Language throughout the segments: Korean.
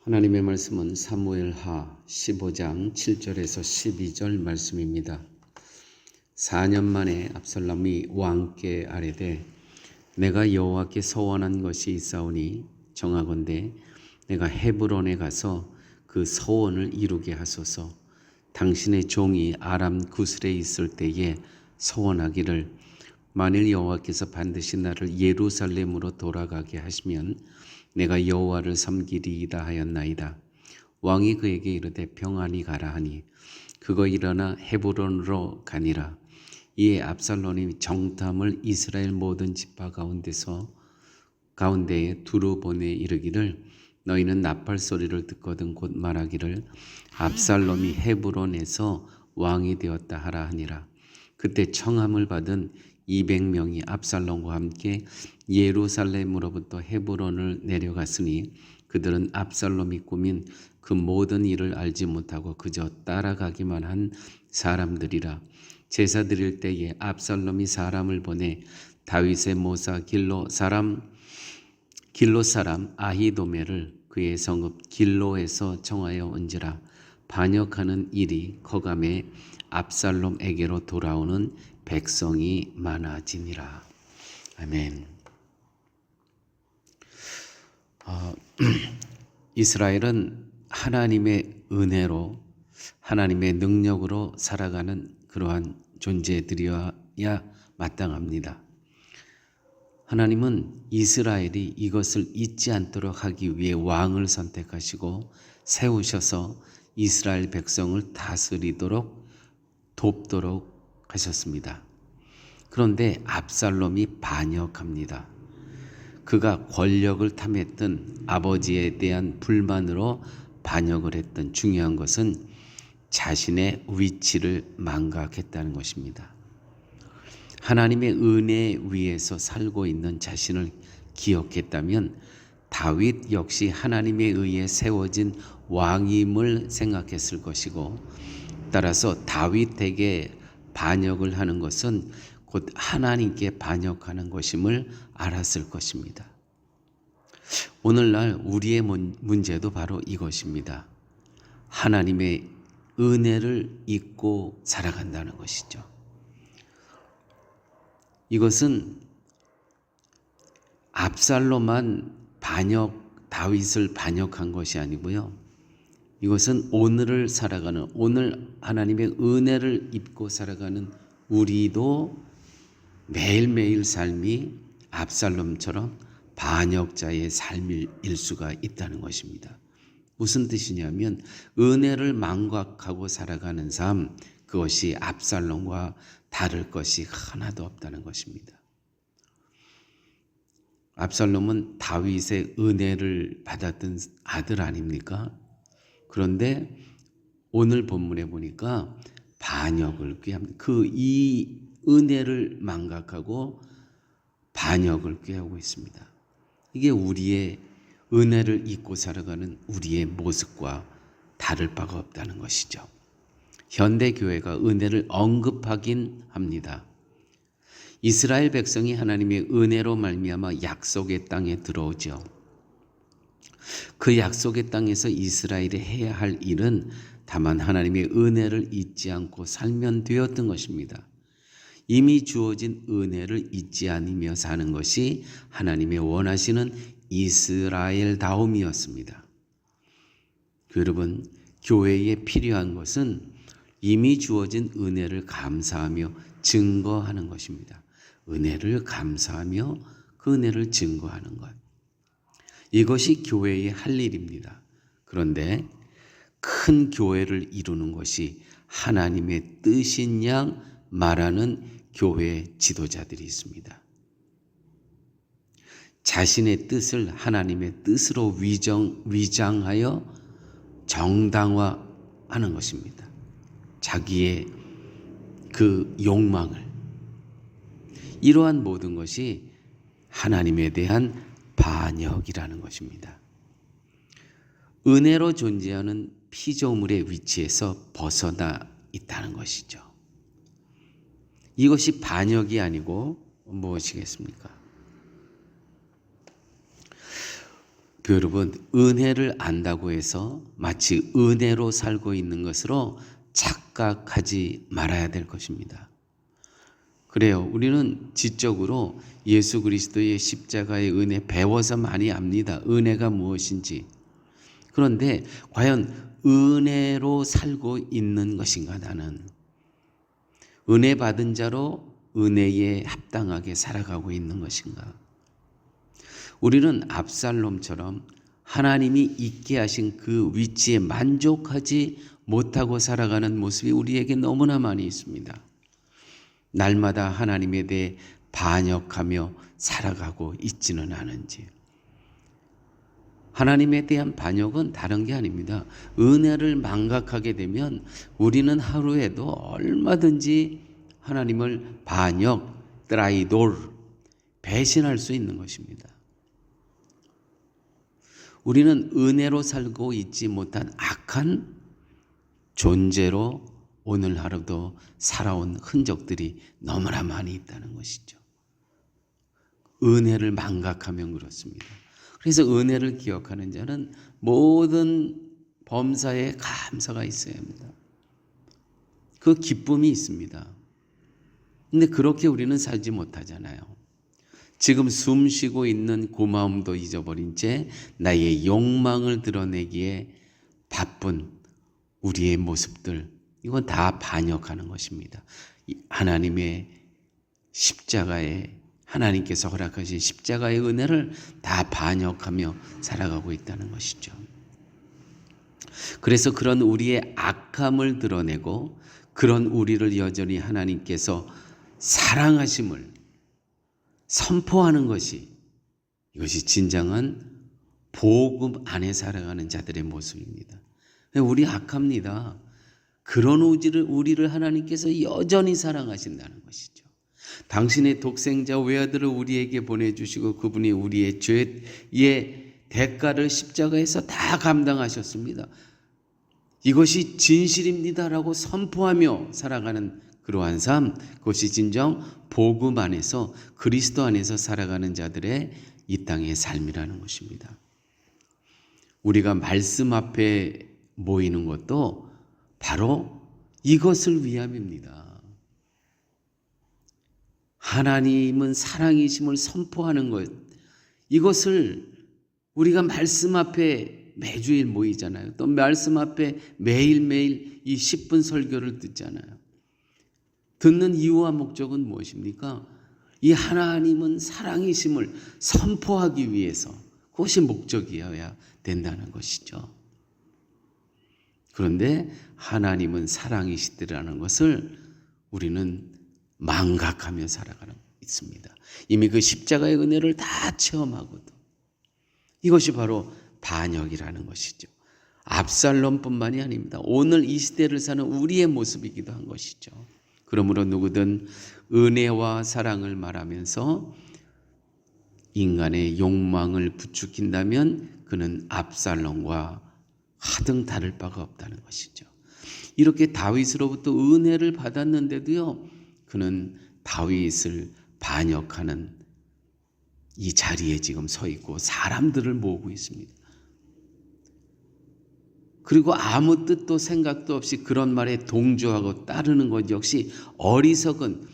하나님의 말씀은 사무엘하 15장 7절에서 12절 말씀입니다. 4년 만에 압살롬이 왕께 아뢰되 내가 여호와께 서원한 것이 있사오니 정하건대 내가 헤브론에 가서 그 서원을 이루게 하소서. 당신의 종이 아람 구슬에 있을 때에 서원하기를 만일 여호와께서 반드시 나를 예루살렘으로 돌아가게 하시면 내가 여호와를 섬기리이다 하였나이다. 왕이 그에게 이르되 평안히 가라 하니 그거 일어나 헤브론으로 가니라. 이에 압살롬이 정탐을 이스라엘 모든 지파 가운데에 두루 보내 이르기를 너희는 나팔 소리를 듣거든 곧 말하기를 압살롬이 헤브론에서 왕이 되었다 하라 하니라. 그때 청함을 받은 200명이 압살롬과 함께 예루살렘으로부터 헤브론을 내려갔으니 그들은 압살롬이 꾸민 그 모든 일을 알지 못하고 그저 따라가기만 한 사람들이라. 제사 드릴 때에 압살롬이 사람을 보내 다윗의 모사 길로 사람 아히도멜을 그의 성읍 길로에서 청하여 온지라. 반역하는 일이 커감에 압살롬에게로 돌아오는 백성이 많아지니라. 아멘. 이스라엘은 하나님의 은혜로 하나님의 능력으로 살아가는 그러한 존재들이어야 마땅합니다. 하나님은 이스라엘이 이것을 잊지 않도록 하기 위해 왕을 선택하시고 세우셔서 이스라엘 백성을 다스리도록 돕도록 하셨습니다. 그런데 압살롬이 반역합니다. 그가 권력을 탐했던 아버지에 대한 불만으로 반역을 했던 중요한 것은 자신의 위치를 망각했다는 것입니다. 하나님의 은혜 위에서 살고 있는 자신을 기억했다면 다윗 역시 하나님에 의해 세워진 왕임을 생각했을 것이고, 따라서 다윗에게 반역을 하는 것은 곧 하나님께 반역하는 것임을 알았을 것입니다. 오늘날 우리의 문제도 바로 이것입니다. 하나님의 은혜를 잊고 살아간다는 것이죠. 이것은 압살롬만 다윗을 반역한 것이 아니고요. 이것은 오늘 하나님의 은혜를 입고 살아가는 우리도 매일매일 삶이 압살롬처럼 반역자의 삶일 수가 있다는 것입니다. 무슨 뜻이냐면 은혜를 망각하고 살아가는 삶, 그것이 압살롬과 다를 것이 하나도 없다는 것입니다. 압살롬은 다윗의 은혜를 받았던 아들 아닙니까? 그런데 오늘 본문에 보니까 반역을 꾀합니다. 이 은혜를 망각하고 반역을 꾀하고 있습니다. 이게 우리의 은혜를 잊고 살아가는 우리의 모습과 다를 바가 없다는 것이죠. 현대 교회가 은혜를 언급하긴 합니다. 이스라엘 백성이 하나님의 은혜로 말미암아 약속의 땅에 들어오죠. 그 약속의 땅에서 이스라엘이 해야 할 일은 다만 하나님의 은혜를 잊지 않고 살면 되었던 것입니다. 이미 주어진 은혜를 잊지 않으며 사는 것이 하나님의 원하시는 이스라엘다움이었습니다. 여러분, 교회에 필요한 것은 이미 주어진 은혜를 감사하며 증거하는 것입니다. 은혜를 감사하며 그 은혜를 증거하는 것. 이것이 교회의 할 일입니다. 그런데 큰 교회를 이루는 것이 하나님의 뜻인 양 말하는 교회 지도자들이 있습니다. 자신의 뜻을 하나님의 뜻으로 위장하여 정당화하는 것입니다. 자기의 그 욕망을. 이러한 모든 것이 하나님에 대한 반역이라는 것입니다. 은혜로 존재하는 피조물의 위치에서 벗어나 있다는 것이죠. 이것이 반역이 아니고 무엇이겠습니까? 여러분, 은혜를 안다고 해서 마치 은혜로 살고 있는 것으로 착각하지 말아야 될 것입니다. 그래요. 우리는 지적으로 예수 그리스도의 십자가의 은혜 배워서 많이 압니다. 은혜가 무엇인지. 그런데 과연 은혜로 살고 있는 것인가 나는? 은혜 받은 자로 은혜에 합당하게 살아가고 있는 것인가? 우리는 압살롬처럼 하나님이 있게 하신 그 위치에 만족하지 못하고 살아가는 모습이 우리에게 너무나 많이 있습니다. 날마다 하나님에 대해 반역하며 살아가고 있지는 않은지. 하나님에 대한 반역은 다른 게 아닙니다. 은혜를 망각하게 되면 우리는 하루에도 얼마든지 하나님을 반역, 트라이돌, 배신할 수 있는 것입니다. 우리는 은혜로 살고 있지 못한 악한 존재로 오늘 하루도 살아온 흔적들이 너무나 많이 있다는 것이죠. 은혜를 망각하면 그렇습니다. 그래서 은혜를 기억하는 자는 모든 범사에 감사가 있어야 합니다. 그 기쁨이 있습니다. 근데 그렇게 우리는 살지 못하잖아요. 지금 숨 쉬고 있는 고마움도 잊어버린 채 나의 욕망을 드러내기에 바쁜 우리의 모습들, 이건 다 반역하는 것입니다. 하나님의 십자가에, 하나님께서 허락하신 십자가의 은혜를 다 반역하며 살아가고 있다는 것이죠. 그래서 그런 우리의 악함을 드러내고 그런 우리를 여전히 하나님께서 사랑하심을 선포하는 것이, 이것이 진정한 복음 안에 살아가는 자들의 모습입니다. 우리 악합니다. 그런 우리를 하나님께서 여전히 사랑하신다는 것이죠. 당신의 독생자 외아들을 우리에게 보내주시고 그분이 우리의 죄의 대가를 십자가에서 다 감당하셨습니다. 이것이 진실입니다라고 선포하며 살아가는 그러한 삶, 그것이 진정 복음 안에서, 그리스도 안에서 살아가는 자들의 이 땅의 삶이라는 것입니다. 우리가 말씀 앞에 모이는 것도 바로 이것을 위함입니다. 하나님은 사랑이심을 선포하는 것, 이것을 우리가 말씀 앞에 매주일 모이잖아요. 또 말씀 앞에 매일매일 이 10분 설교를 듣잖아요. 듣는 이유와 목적은 무엇입니까? 이 하나님은 사랑이심을 선포하기 위해서, 그것이 목적이어야 된다는 것이죠. 그런데 하나님은 사랑이시더라는 것을 우리는 망각하며 살아가고 있습니다. 이미 그 십자가의 은혜를 다 체험하고도. 이것이 바로 반역이라는 것이죠. 압살롬뿐만이 아닙니다. 오늘 이 시대를 사는 우리의 모습이기도 한 것이죠. 그러므로 누구든 은혜와 사랑을 말하면서 인간의 욕망을 부추긴다면 그는 압살롬과 하등 다를 바가 없다는 것이죠. 이렇게 다윗으로부터 은혜를 받았는데도요, 그는 다윗을 반역하는 이 자리에 지금 서 있고 사람들을 모으고 있습니다. 그리고 아무 뜻도 생각도 없이 그런 말에 동조하고 따르는 것 역시 어리석은,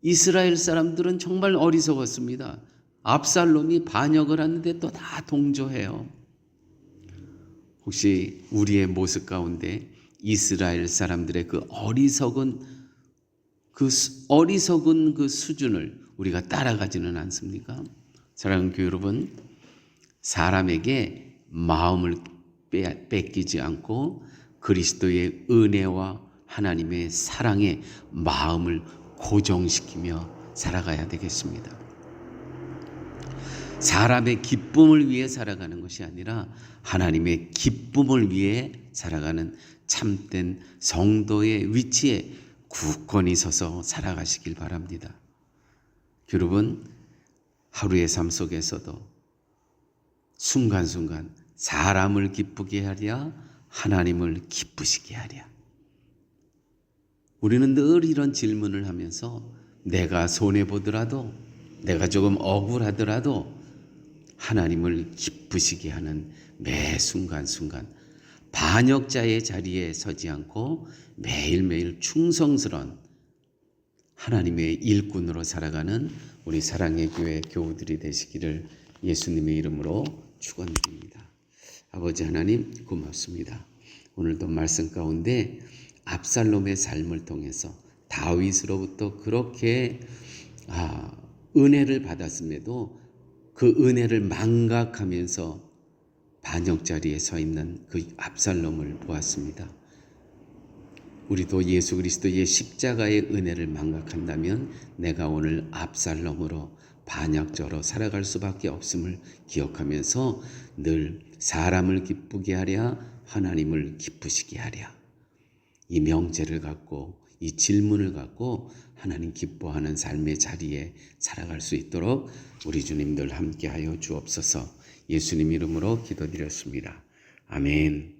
이스라엘 사람들은 정말 어리석었습니다. 압살롬이 반역을 하는데 또 다 동조해요. 혹시 우리의 모습 가운데 이스라엘 사람들의 그 어리석은 그 수준을 우리가 따라가지는 않습니까? 사랑하는 교회 여러분, 사람에게 마음을 뺏기지 않고 그리스도의 은혜와 하나님의 사랑에 마음을 고정시키며 살아가야 되겠습니다. 사람의 기쁨을 위해 살아가는 것이 아니라 하나님의 기쁨을 위해 살아가는 참된 성도의 위치에 굳건히 서서 살아가시길 바랍니다. 여러분, 하루의 삶 속에서도 순간순간 사람을 기쁘게 하랴, 하나님을 기쁘시게 하랴. 우리는 늘 이런 질문을 하면서 내가 손해보더라도, 내가 조금 억울하더라도 하나님을 기쁘시게 하는 매 순간순간 반역자의 자리에 서지 않고 매일매일 충성스러운 하나님의 일꾼으로 살아가는 우리 사랑의 교회 교우들이 되시기를 예수님의 이름으로 축원드립니다. 아버지 하나님 고맙습니다. 오늘도 말씀 가운데 압살롬의 삶을 통해서 다윗으로부터 그렇게 은혜를 받았음에도 그 은혜를 망각하면서 반역 자리에 서 있는 그 압살롬을 보았습니다. 우리도 예수 그리스도의 십자가의 은혜를 망각한다면 내가 오늘 압살롬으로 반역자로 살아갈 수밖에 없음을 기억하면서 늘 사람을 기쁘게 하랴 하나님을 기쁘시게 하랴, 이 명제를 갖고 이 질문을 갖고 하나님 기뻐하는 삶의 자리에 살아갈 수 있도록 우리 주님들 함께하여 주옵소서. 예수님 이름으로 기도드렸습니다. 아멘.